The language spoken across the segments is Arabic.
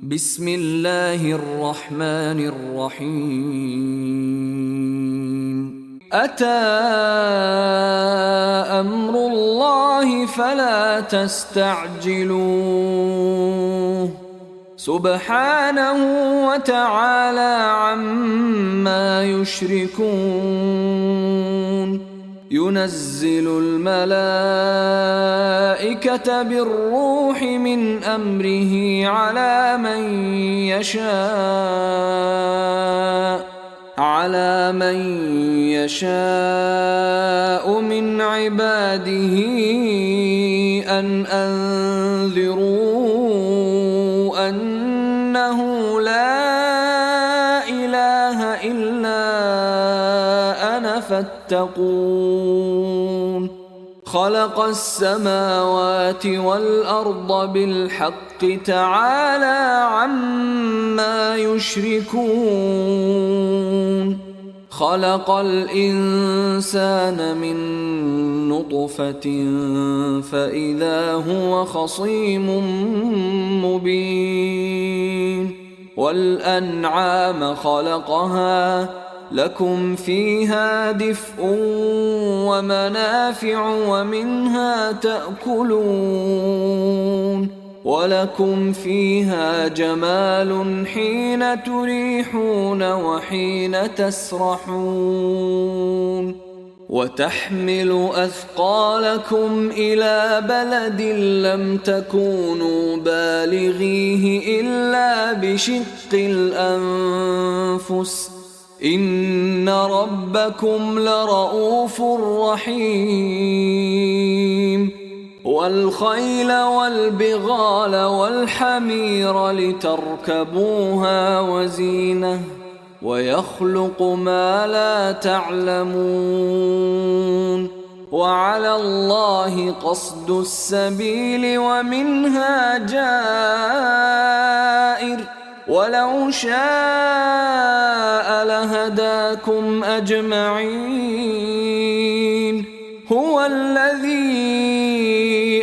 بسم الله الرحمن الرحيم أتى أمر الله فلا تستعجلوه سبحانه وتعالى عما يشركون ينزل الملائكة بالروح من أمره على من يشاء من عباده أن أنذروا أنه لا إله إلا أنا فاتقون خلق السماوات والأرض بالحق تعالى عما يشركون خلق الإنسان من نطفة فإذا هو خصيم مبين والأنعام خلقها لكم فيها دفء ومنافع ومنها تأكلون ولكم فيها جمال حين تريحون وحين تسرحون وتحمل أثقالكم إلى بلد لم تكونوا بالغيه إلا بشق الأنفس إن ربكم لرؤوف رحيم والخيل والبغال والحمير لتركبوها وزينة ويخلق ما لا تعلمون وعلى الله قصد السبيل ومنها جائر ولو شاء لهداكم أجمعين هو الذي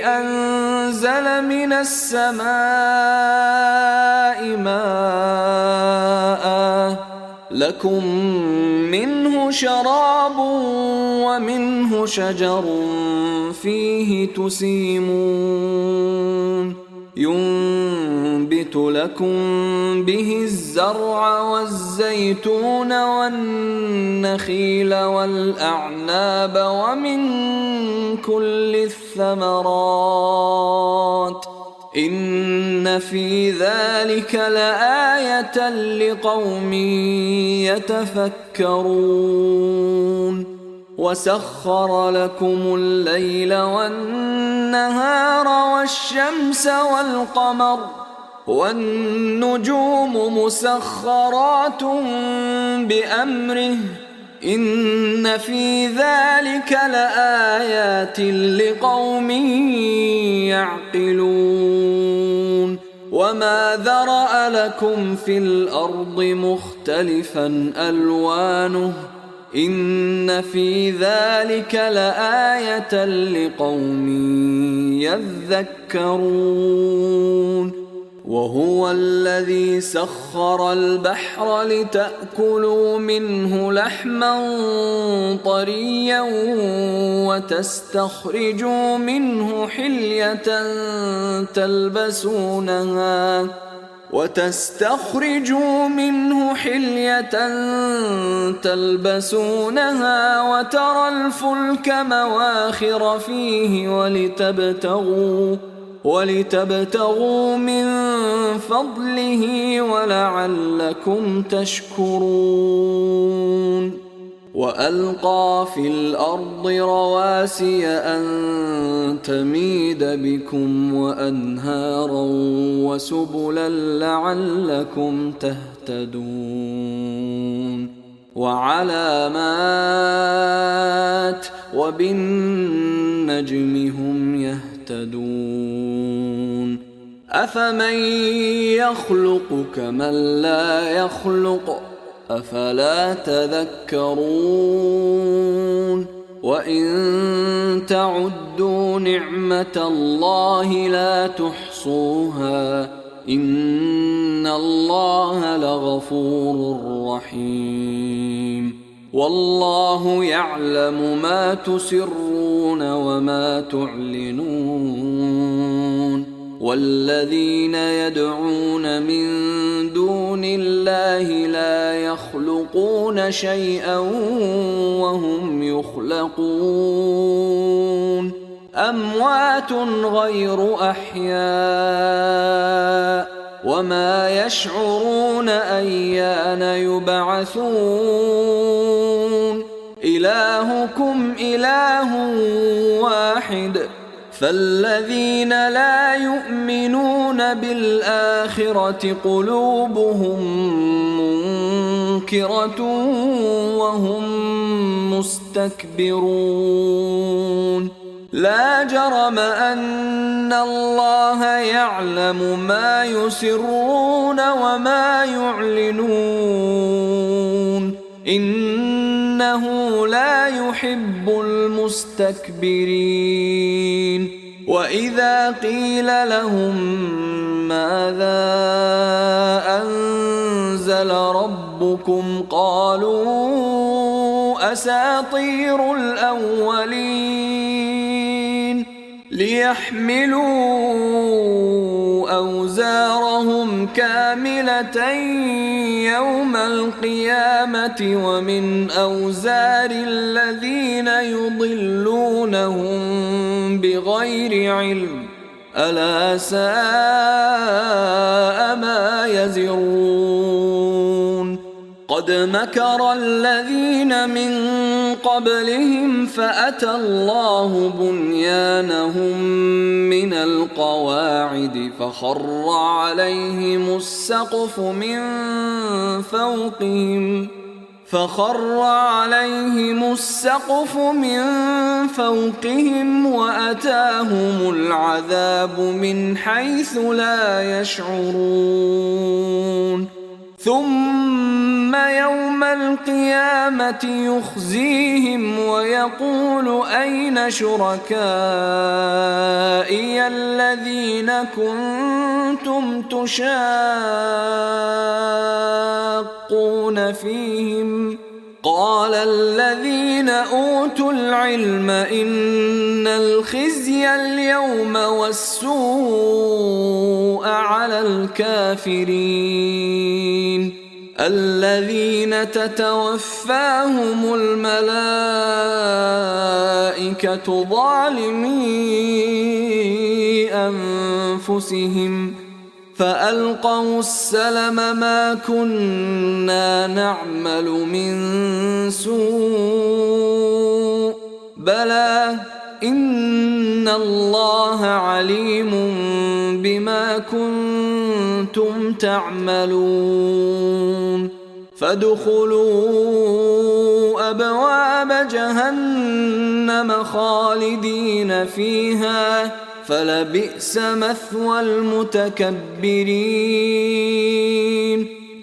أنزل من السماء ماء لكم منه شراب ومنه شجر فيه تسيمون ينبت لكم به الزرع والزيتون والنخيل والأعناب ومن كل الثمرات إن في ذلك لآية لقوم يتفكرون وسخر لكم الليل والنهار والشمس والقمر والنجوم مسخرات بأمره إن في ذلك لآيات لقوم يعقلون وما ذرأ لكم في الأرض مختلفا ألوانه إن في ذلك لآية لقوم يذكرون وهو الذي سخر البحر لتأكلوا منه لحما طريا وتستخرجوا منه حلية تلبسونها وترى الفلك مواخر فيه ولتبتغوا من فضله ولعلكم تشكرون وألقى في الأرض رواسي أن تميد بكم وأنهارا وسبلا لعلكم تهتدون وعلامات وبالنجم هم يهتدون أفمن يخلق كمن لا يخلق أفلا تذكرون وإن تعدوا نعمة الله لا تحصوها إن إن الله لغفور رحيم والله يعلم ما تسرون وما تعلنون والذين يدعون من دون الله لا يخلقون شيئا وهم يخلقون أموات غير أحياء وما يشعرون أيان يبعثون إلهكم إله واحد فالذين لا يؤمنون بالآخرة قلوبهم منكرة وهم مستكبرون لا جرم أن الله يعلم ما يسرون وما يعلنون إنه لا يحب المستكبرين وإذا قيل لهم ماذا أنزل ربكم قالوا أساطير الأولين ليحملوا أوزارهم كاملة يوم القيامة ومن أوزار الذين يضلونهم بغير علم ألا ساء ما يزرون قد مكر الذين من قبلهم فأتى الله بنيانهم من القواعد فخر عليهم السقف من فوقهم وأتاهم العذاب من حيث لا يشعرون ثم يوم القيامة يخزيهم ويقول أين شركائي الذين كنتم تشاقون فيهم قال الذين أوتوا العلم إن الخزي اليوم والسوء على الكافرين الذين تتوفاهم الملائكة ظالمي أنفسهم فألقوا السلم ما كنا نعمل من سوء بلى إن الله عليم بما كنتم تعملون فادخلوا أبواب جهنم خالدين فيها فلبئس مثوى المتكبرين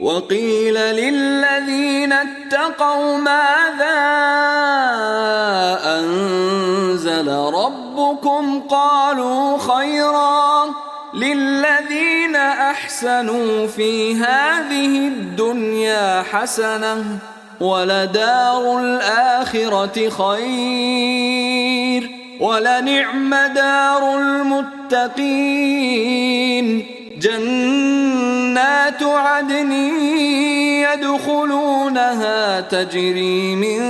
وقيل للذين اتقوا ماذا أنزل ربكم قالوا خيرا للذين أحسنوا في هذه الدنيا حسنة ولدار الآخرة خير ولنعم دار المتقين جنات عدن يدخلونها تجري من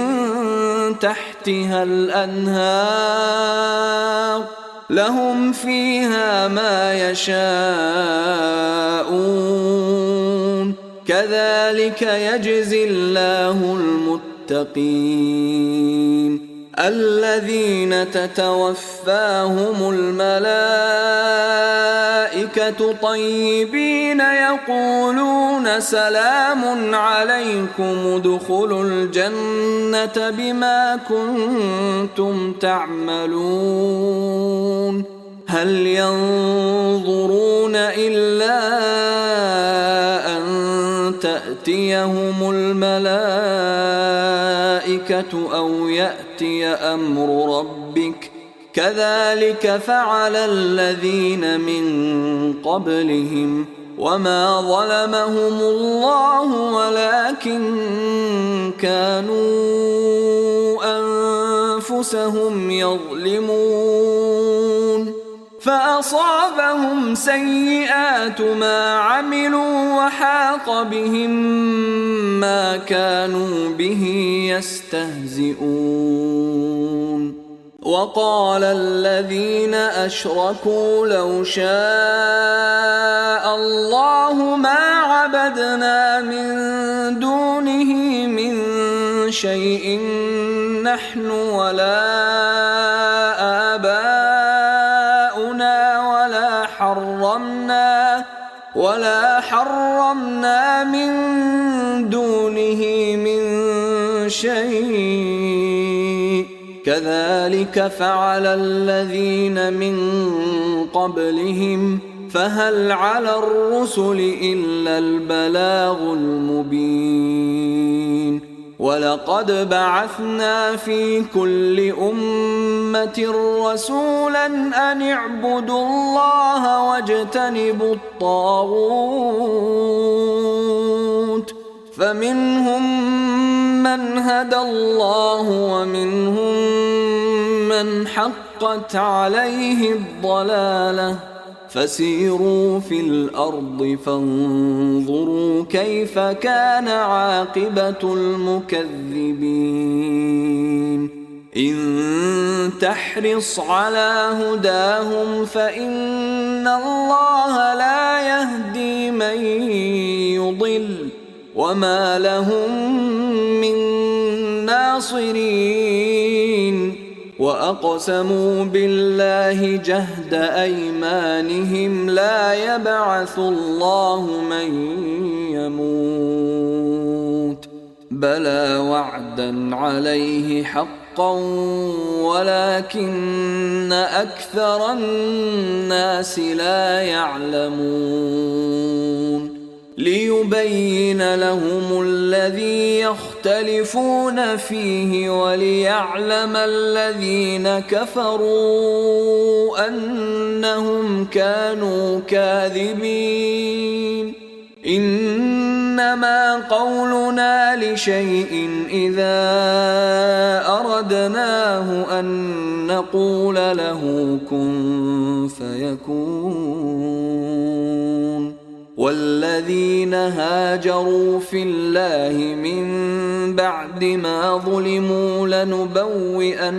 تحتها الأنهار لهم فيها ما يشاءون كذلك يجزي الله المتقين الذين تتوفاهم الملائكة طيبين يقولون سلام عليكم ادخلوا الجنة بما كنتم تعملون هل ينظرون إلا أن تأتيهم الملائكة أو يأتي أمر ربك كذلك فعل الذين من قبلهم وما ظلمهم الله ولكن كانوا أنفسهم يظلمون فأصابهم سيئات ما عملوا وحاق بهم ما كانوا به يستهزئون وقال الذين أشركوا لو شاء الله ما عبدنا من دونه من شيء نحن ولا آباؤنا ولا حرمنا من دونه من شيء كذلك فعل الذين من قبلهم فهل على الرسل إلا البلاغ المبين ولقد بعثنا في كل أمة رسولا أن اعبدوا الله واجتنبوا الطاغوت فمنهم من هدى الله ومنهم من حقت عليه الضلالة فسيروا في الأرض فانظروا كيف كان عاقبة المكذبين إن تحرص على هداهم فإن الله لا يهدي من يضل وما لهم من ناصرين وأقسموا بالله جهد أيمانهم لا يبعث الله من يموت بلى وعدا عليه حقا ولكن أكثر الناس لا يعلمون ليبين لهم الذي يختلفون فيه وليعلم الذين كفروا أنهم كانوا كاذبين إنما قولنا لشيء إذا أردناه أن نقول له كن فيكون والذين هاجروا في الله من بعد ما ظلموا لنبوئنهم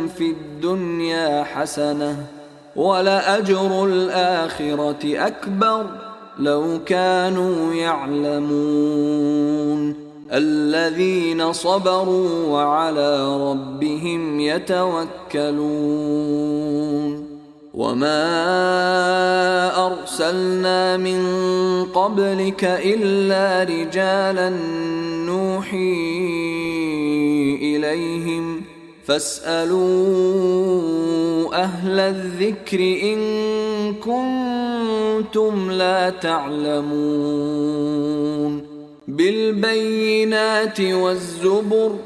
في الدنيا حسنة ولأجر الآخرة أكبر لو كانوا يعلمون الذين صبروا وعلى ربهم يتوكلون وما أرسلنا من قبلك إلا رجالا نوحي إليهم فاسألوا أهل الذكر إن كنتم لا تعلمون بالبينات والزبر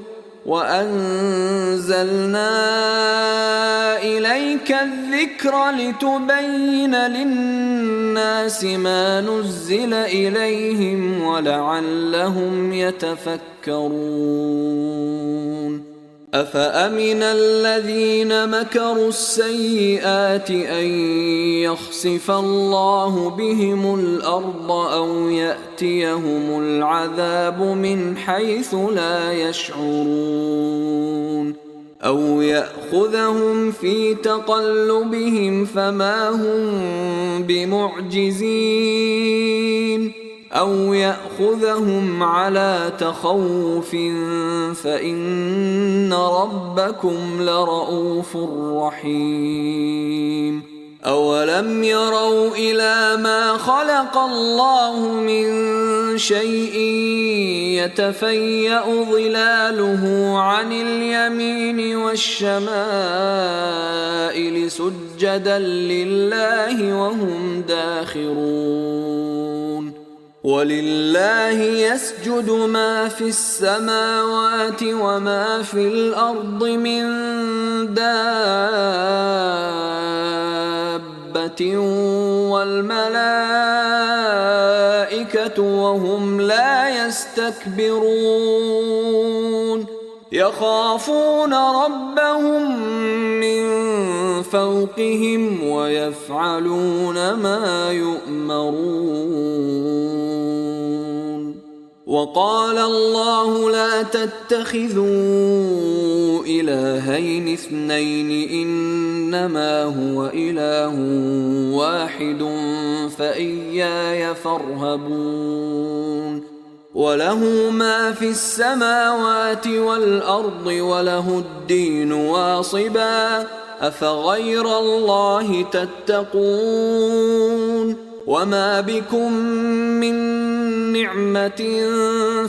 وأنزلنا إليك الذكر لتبين للناس ما نزل إليهم ولعلهم يتفكرون أفأمن الذين مكروا السيئات أن يخسف الله بهم الأرض أو يأتيهم العذاب من حيث لا يشعرون أو يأخذهم في تقلبهم فما هم بمعجزين أو يأخذهم على تخوف فإن ربكم لرؤوف رحيم أولم يروا إلى ما خلق الله من شيء يتفيأ ظلاله عن اليمين والشمائل سجدا لله وهم داخرون ولله يسجد ما في السماوات وما في الأرض من دابة دابة والملائكة وهم لا يستكبرون يخافون ربهم من فوقهم ويفعلون ما يؤمرون. وقال الله لا تتخذوا إلهين اثنين إنما هو إله واحد فإياي فارهبون. وله ما في السماوات والأرض وله الدين واصبا أفغير الله تتقون. وما بكم من نعمة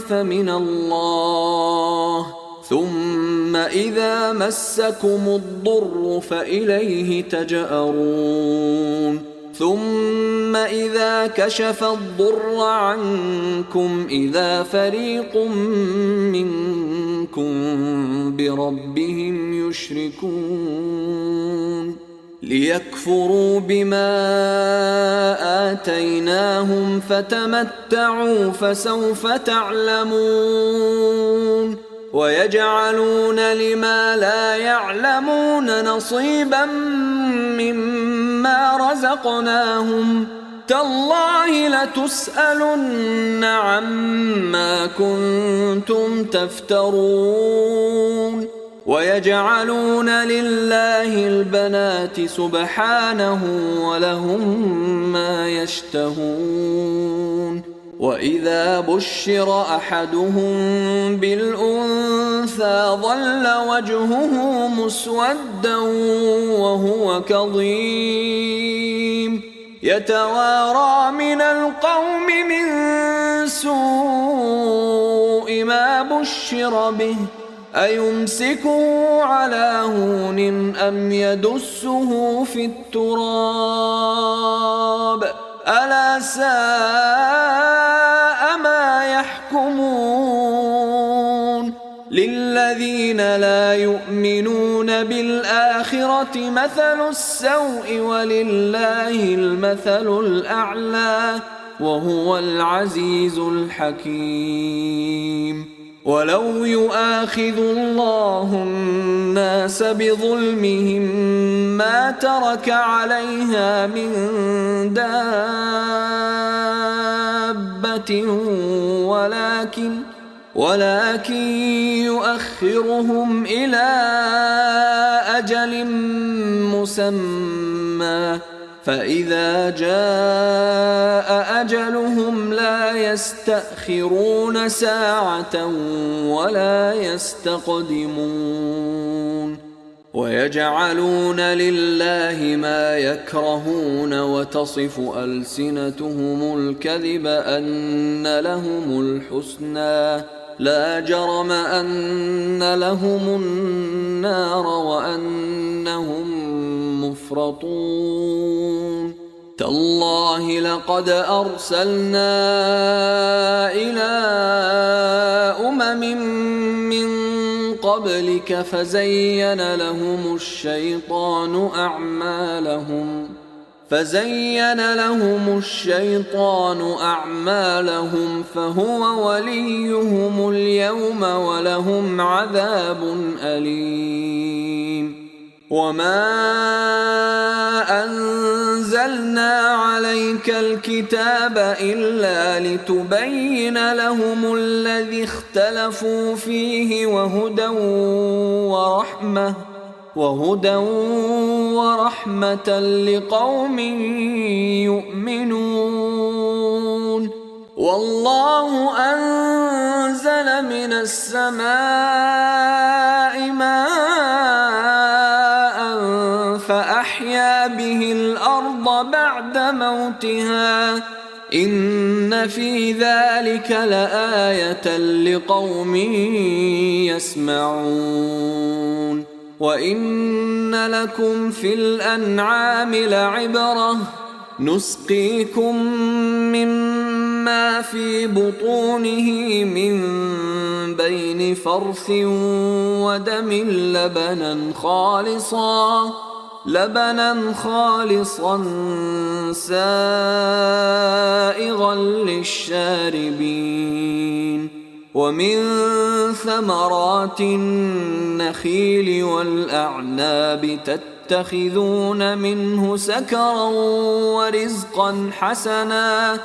فمن الله ثم إذا مسكم الضر فإليه تجأرون. ثم إذا كشف الضر عنكم إذا فريق منكم بربهم يشركون ليكفروا بما آتيناهم فتمتعوا فسوف تعلمون. ويجعلون لما لا يعلمون نصيبا مما رزقناهم تالله لتسألن عما كنتم تفترون. ويجعلون لله البنات سبحانه ولهم ما يشتهون. وإذا بشر أحدهم بالأنثى ظل وجهه مسودا وهو كظيم يتوارى من القوم من سوء ما بشر به أيمسكه على هون أم يدسه في التراب ألا ساء ما يحكمون. للذين لا يؤمنون بالآخرة مثل السوء ولله المثل الأعلى وهو العزيز الحكيم. ولو يؤاخذ الله الناس بظلمهم ما ترك عليها من دابة ولكن يؤخرهم إلى أجل مسمى فإذا جاء أجلهم لا يستأخرون ساعة ولا يستقدمون. ويجعلون لله ما يكرهون وتصف ألسنتهم الكذب أن لهم الحسنى لا جرم أن لهم النار وأنهم مفرطون. تالله لقد أرسلنا إلى أمم من قبلك فزين لهم الشيطان أعمالهم فهو وليهم اليوم ولهم عذاب أليم. وما أنزلنا عليك الكتاب إلا لتبين لهم الذي اختلفوا فيه وهدى ورحمة لقوم يؤمنون. والله أنزل من السماء ماء فأحيا به الأرض بعد موتها إن في ذلك لآية لقوم يسمعون. وإن لكم في الأنعام لعبرة نسقيكم مما في بطونه من بين فرث ودم لبنا لبنا خالصا سائغا للشاربين ومن ثمرات النخيل والأعناب تتخذون منه سكرا ورزقا حسنا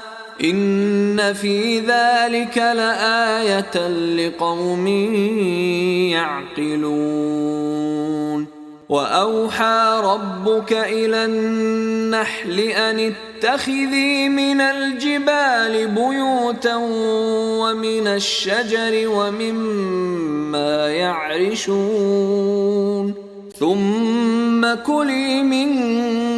إن في ذلك لآية لقوم يعقلون وأوحى ربك إلى النحل أن اتخذي من الجبال بيوتا ومن الشجر ومما يعرشون ثم كلي من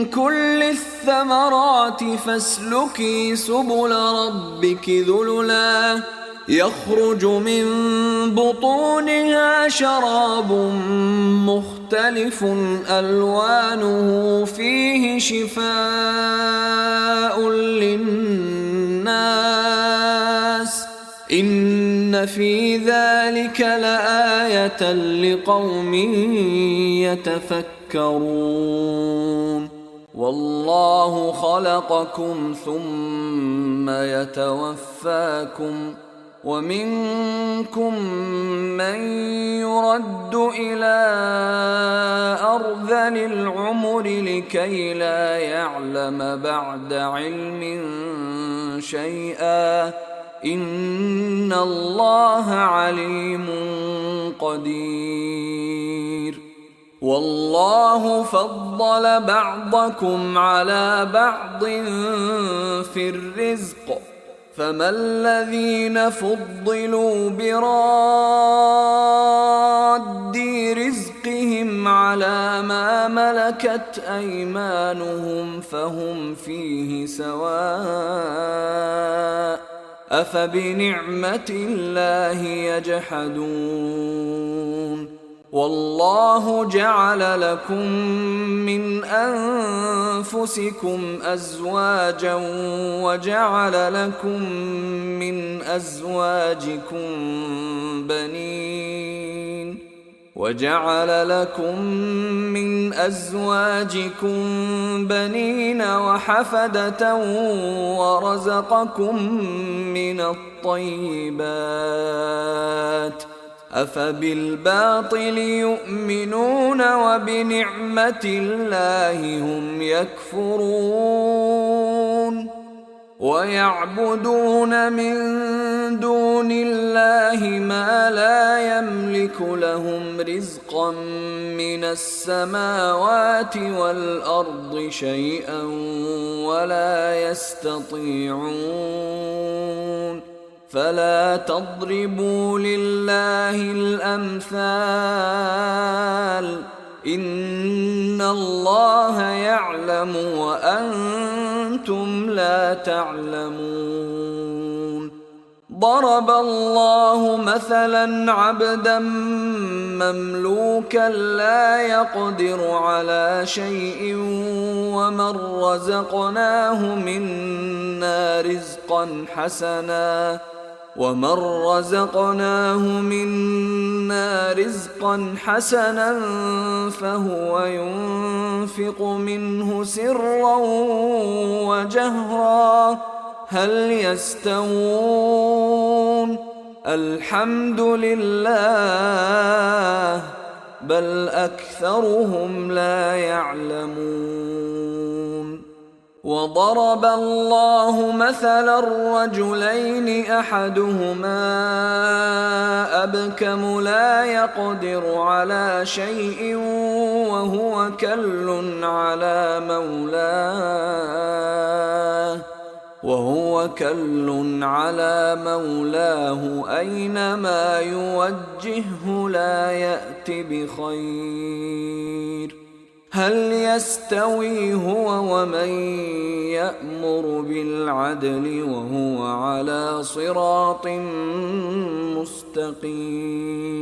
كل الثمرات فاسلكي سبل ربك ذللا يخرج من بطونها شراب مختلف ألوانه فيه شفاء للناس إن في ذلك لآية لقوم يتفكرون والله خلقكم ثم يتوفاكم ومنكم من يرد إلى أرذل العمر لكي لا يعلم بعد علم شيئا إن الله عليم قدير والله فضل بعضكم على بعض في الرزق فما الذين فضلوا براد رزقهم على ما ملكت أيمانهم فهم فيه سواء أفبنعمة الله يجحدون والله جعل لكم من أنفسكم أزواجا وجعل لكم من أزواجكم بنين وحفدة ورزقكم من الطيبات أفبالباطل يؤمنون وبنعمة الله هم يكفرون ويعبدون من دون الله ما لا يملك لهم رزقا من السماوات والأرض شيئا ولا يستطيعون فلا تضربوا لله الأمثال إن الله يعلم وأنتم لا تعلمون ضرب الله مثلا عبدا مملوكا لا يقدر على شيء ومن رزقناه منا رزقا حسنا فهو ينفق منه سرا وجهرا هل يستوون الحمد لله بل أكثرهم لا يعلمون وضرب الله مثلا رجلين أحدهما أبكم لا يقدر على شيء وهو كل على مولاه أينما يوجهه لا يأت بخير هل يستوي هو ومن يأمر بالعدل وهو على صراط مستقيم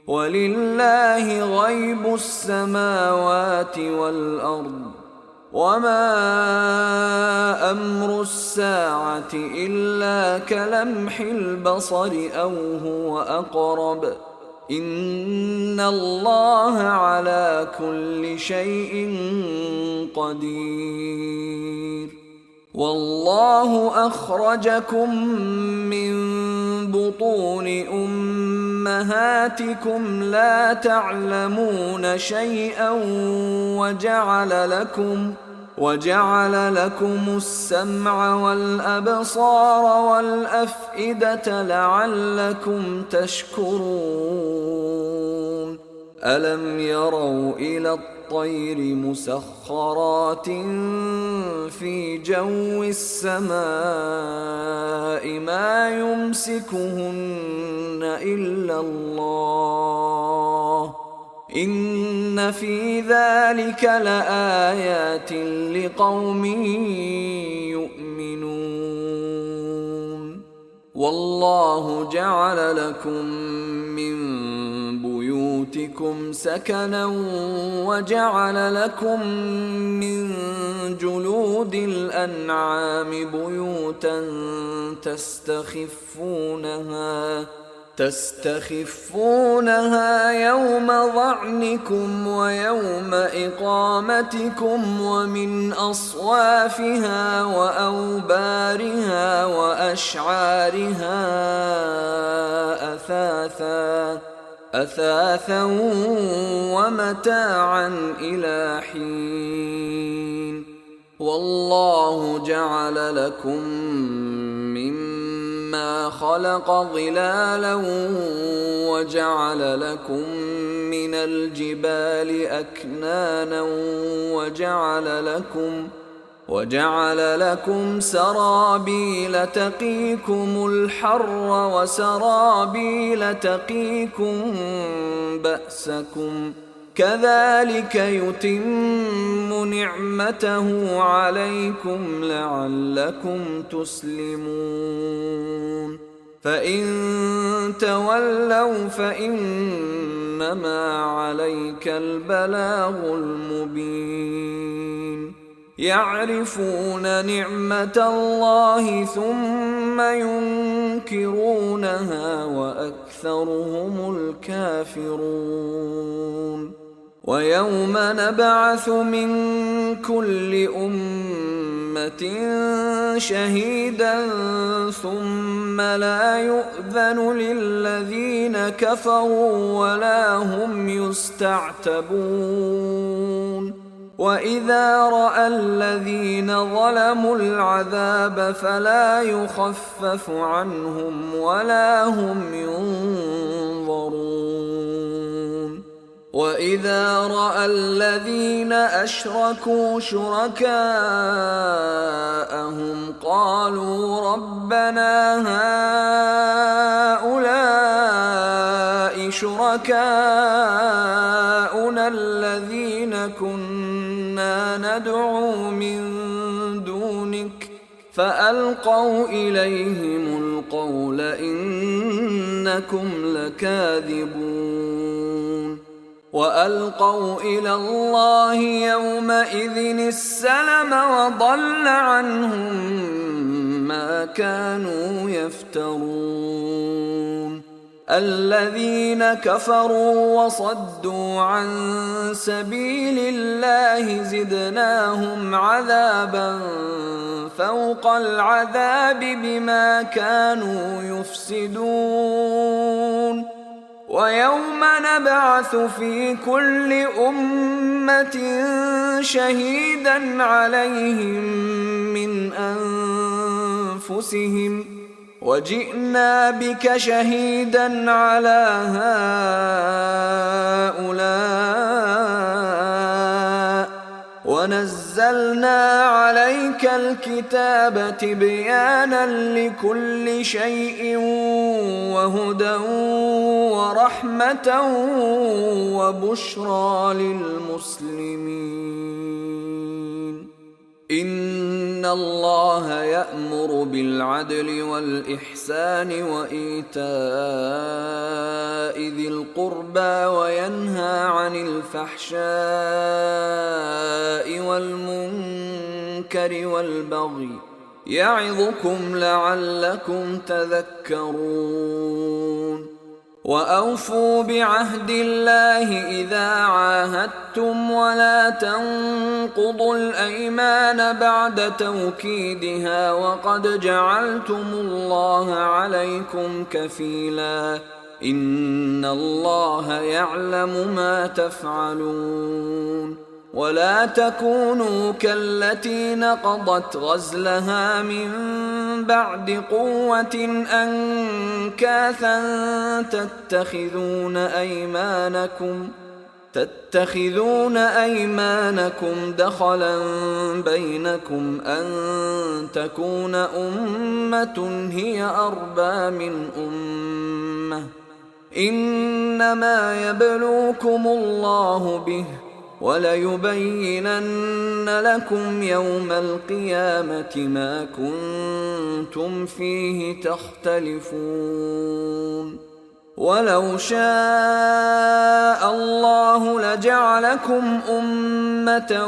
ولله غيب السماوات والأرض وما أمر الساعة إلا كلمح البصر أو هو أقرب إن الله على كل شيء قدير. والله أخرجكم من بطون أمهاتكم لا تعلمون شيئا وجعل لكم السمع والأبصار والأفئدة لعلكم تشكرون. ألم يروا إلى الطير مسخرات في جو السماء ما يمسكهن إلا الله إن في ذلك لآيات لقوم يؤمنون. والله جعل لكم من بيوتكم سكنا وجعل لكم من جلود الأنعام بيوتا تستخفونها يوم ظعنكم ويوم إقامتكم ومن أصوافها وأوبارها وأشعارها أثاثا ومتاعا إلى حين. والله جعل لكم مما خلق ظلالا وجعل لكم من الجبال أكنانا وجعل لكم سرابيل تقيكم الحر وسرابيل تقيكم بأسكم كذلك يتم نعمته عليكم لعلكم تسلمون. فإن تولوا فإنما عليك البلاغ المبين. يعرفون نعمة الله ثم ينكرونها وأكثرهم الكافرون. ويوم نبعث من كل أمة شهيدا ثم لا يؤذن للذين كفروا ولا هم يستعتبون. وإذا رأى الذين ظلموا العذاب فلا يخفف عنهم ولا هم ينظرون. وإذا رأى الذين أشركوا شركاءهم قالوا ربنا هؤلاء شركاؤنا الذين كنا ندعو من دونك فألقوا إليهم القول إنكم لكاذبون. وألقوا إلى الله يومئذ السلم وضل عنهم ما كانوا يفترون. الذين كفروا وصدوا عن سبيل الله زدناهم عذابا فوق العذاب بما كانوا يفسدون. ويوم نبعث في كل أمة شهيدا عليهم من أنفسهم وجئنا بك شهيدا على هؤلاء ونزلنا عليك الكتاب تبيانا لكل شيء وهدى ورحمة وبشرى للمسلمين. إن الله يأمر بالعدل والإحسان وإيتاء ذي القربى وينهى عن الفحشاء والمنكر والبغي يعظكم لعلكم تذكرون. وأوفوا بعهد الله إذا عاهدتم ولا تنقضوا الأيمان بعد توكيدها وقد جعلتم الله عليكم كفيلا إن الله يعلم ما تفعلون ولا تكونوا كالتي نقضت غزلها من بعد قوة أنكاثا تتخذون أيمانكم دخلا بينكم أن تكون أمة هي أربى من أمة إنما يبلوكم الله به وليبينن لكم يوم القيامة ما كنتم فيه تختلفون ولو شاء الله لجعلكم أمة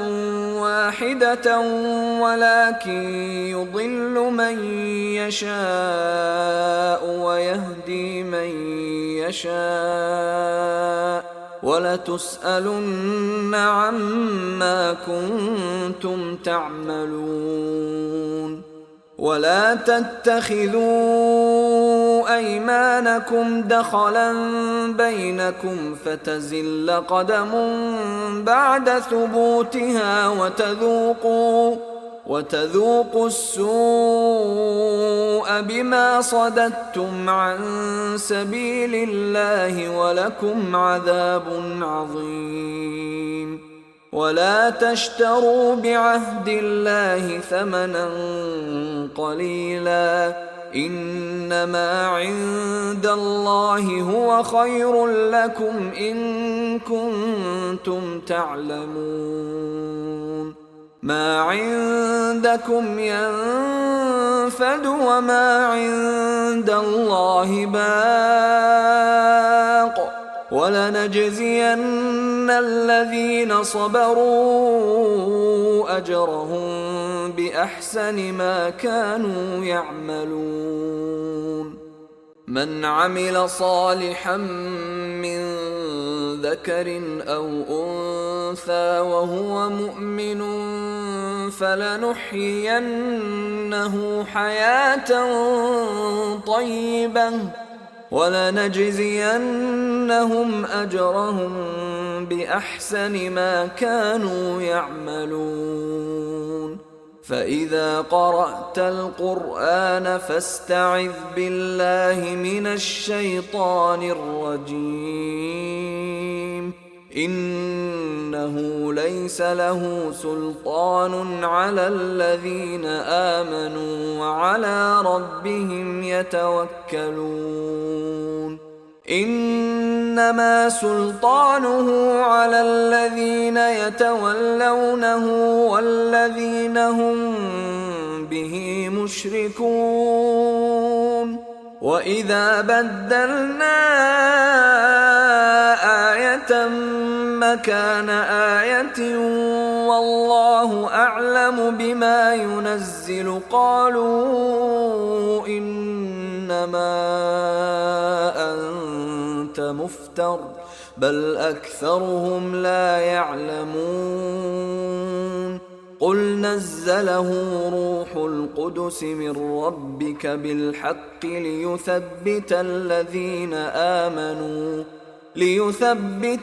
واحدة ولكن يضل من يشاء ويهدي من يشاء ولتسألن عما كنتم تعملون ولا تتخذوا أيمانكم دخلا بينكم فتزل قدم بعد ثبوتها وتذوقوا السوء بما صددتم عن سبيل الله ولكم عذاب عظيم ولا تشتروا بعهد الله ثمنا قليلا إنما عند الله هو خير لكم إن كنتم تعلمون ما عندكم ينفد وما عند الله باق ولنجزين الذين صبروا أجرهم بأحسن ما كانوا يعملون من عمل صالحا من ذكر أو أنثى وهو مؤمن فلنحيينه حياة طيبة ولنجزينهم أجرهم بأحسن ما كانوا يعملون فإذا قرأت القرآن فاستعذ بالله من الشيطان الرجيم إنه ليس له سلطان على الذين آمنوا وعلى ربهم يتوكلون إنما سلطانه على الذين يتولونه والذين هم به مشركون وإذا بدلنا آية مكان آية والله أعلم بما ينزل قالوا إنما أنت مفتر بل أكثرهم لا يعلمون قل نزله روح القدس من ربك بالحق ليثبت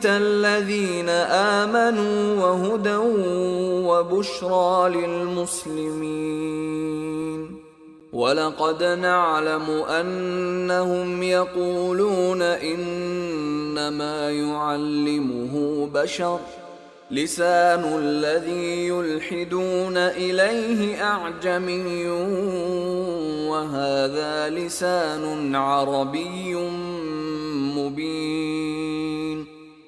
الذين آمنوا وهدى وبشرى للمسلمين ولقد نعلم أنهم يقولون إنما يعلمه بشر لسان الذي يلحدون إليه أعجمي وهذا لسان عربي مبين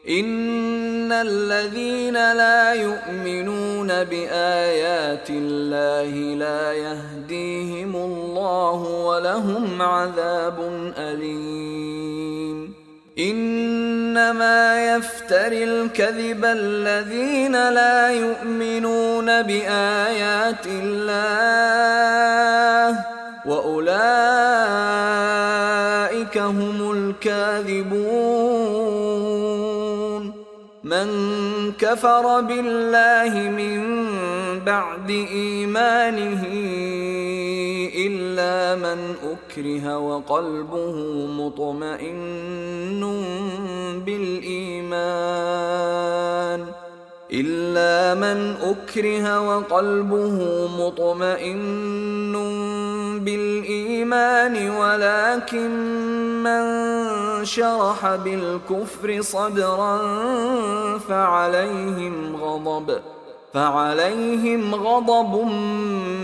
إن الذين لا يؤمنون بآيات الله لا يهديهم الله ولهم عذاب أليم إنما يفتري الكذب الذين لا يؤمنون بآيات الله وأولئك أولئك هم الكاذبون. من كفر بالله من بعد إيمانه إلا من أكره وقلبه مطمئن بالإيمان ولكن من شرح بالكفر صدرا فعليهم غضب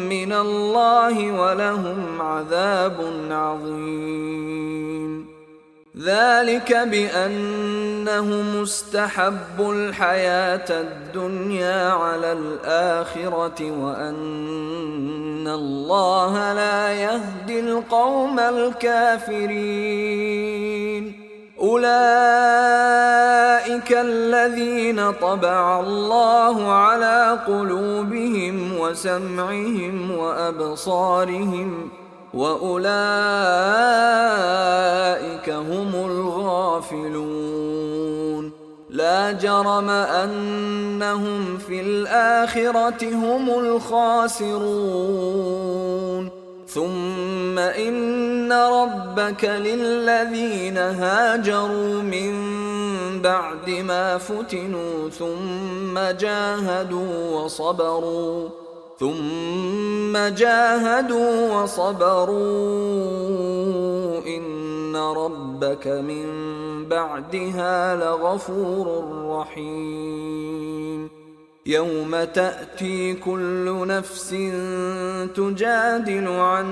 من الله ولهم عذاب عظيم. ذلك بأنهم استحبوا الحياة الدنيا على الآخرة وأن الله لا يهدي القوم الكافرين. أولئك الذين طبع الله على قلوبهم وسمعهم وأبصارهم وأولئك هم الغافلون. لا جرم أنهم في الآخرة هم الخاسرون. ثم إن ربك للذين هاجروا من بعد ما فتنوا ثم جاهدوا وصبروا إن ربك من بعدها لغفور رحيم. يوم تأتي كل نفس تجادل عن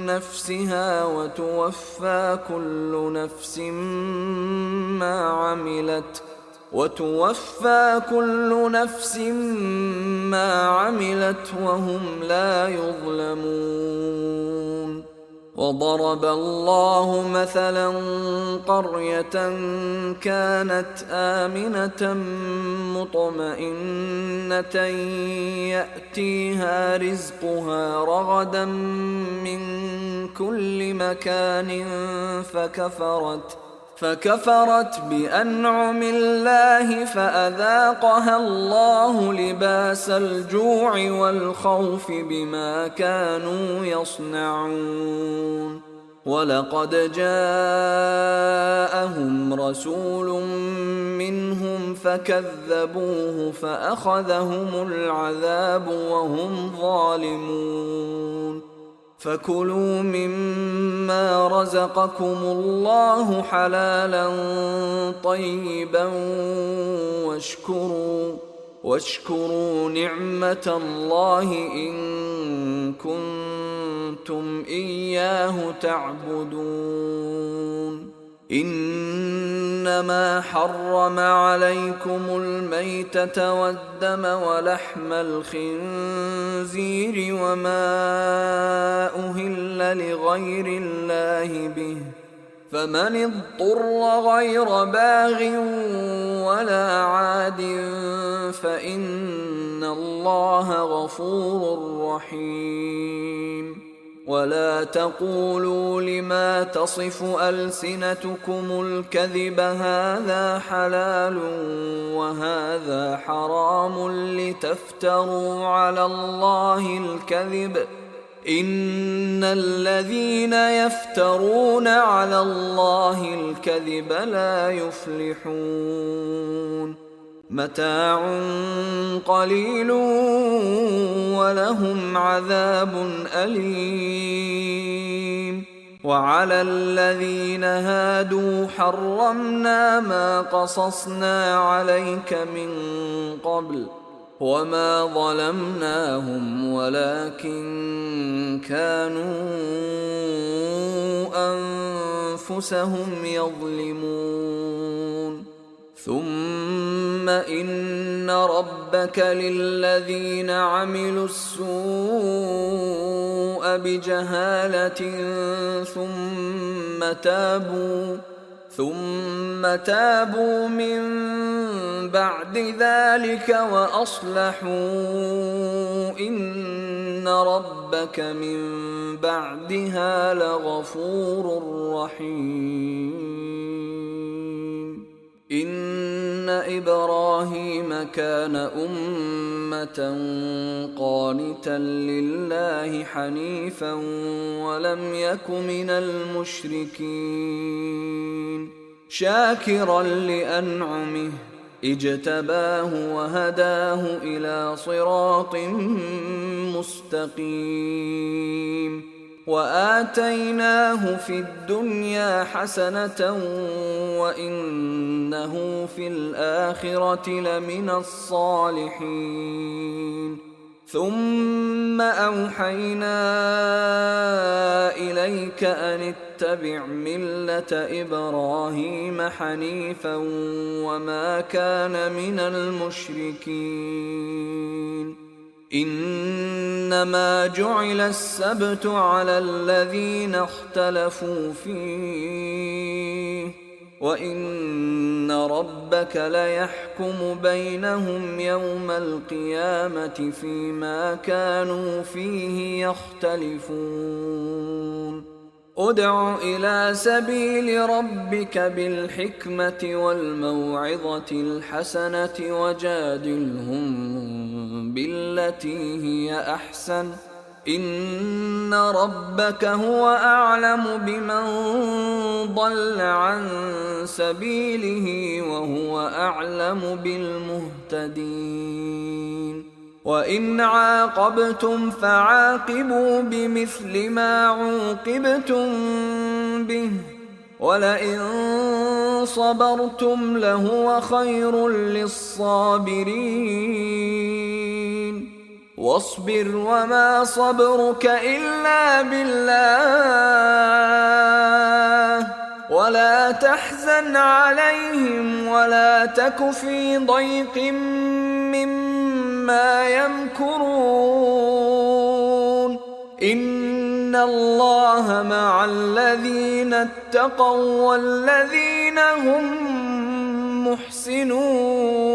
نفسها وتوفى كل نفس ما عملت وهم لا يظلمون. وضرب الله مثلا قرية كانت آمنة مطمئنة يأتيها رزقها رغدا من كل مكان فكفرت بأنعم الله فأذاقها الله لباس الجوع والخوف بما كانوا يصنعون. ولقد جاءهم رسول منهم فكذبوه فأخذهم العذاب وهم ظالمون. فكلوا مما رزقكم الله حلالا طيبا واشكروا نعمة الله إن كنتم إياه تعبدون. إنما حرم عليكم الميتة والدم ولحم الخنزير وما أهل لغير الله به، فمن اضطر غير باغ ولا عاد فإن الله غفور رحيم. ولا تقولوا لما تصف ألسنتكم الكذب هذا حلال وهذا حرام لتفتروا على الله الكذب. إن الذين يفترون على الله الكذب لا يفلحون. متاع قليل ولهم عذاب أليم. وعلى الذين هادوا حرمنا ما قصصنا عليك من قبل وما ظلمناهم ولكن كانوا أنفسهم يظلمون. ثم إن ربك للذين عملوا السوء بجهالة ثم تابوا من بعد ذلك وأصلحوا إن ربك من بعدها لغفور رحيم. إن إبراهيم كان أمة قانتا لله حنيفا ولم يك من المشركين، شاكرا لأنعمه اجتباه وهداه إلى صراط مستقيم، وآتيناه في الدنيا حسنة وإنه في الآخرة لمن الصالحين. ثم أوحينا إليك أن اتبع ملة إبراهيم حنيفا وما كان من المشركين. إنما جعل السبت على الذين اختلفوا فيه، وإن ربك ليحكم بينهم يوم القيامة فيما كانوا فيه يختلفون. ادع إلى سبيل ربك بالحكمة والموعظة الحسنة وجادلهم بالتي هي أحسن، إن ربك هو أعلم بمن ضل عن سبيله وهو أعلم بالمهتدين. وإن عاقبتم فعاقبوا بمثل ما عوقبتم به ولئن صبرتم لهو خير للصابرين. واصبر وما صبرك إلا بالله ولا تحزن عليهم ولا تك في ضيق مما يمكرون. إن الله مع الذين اتقوا والذين هم محسنون.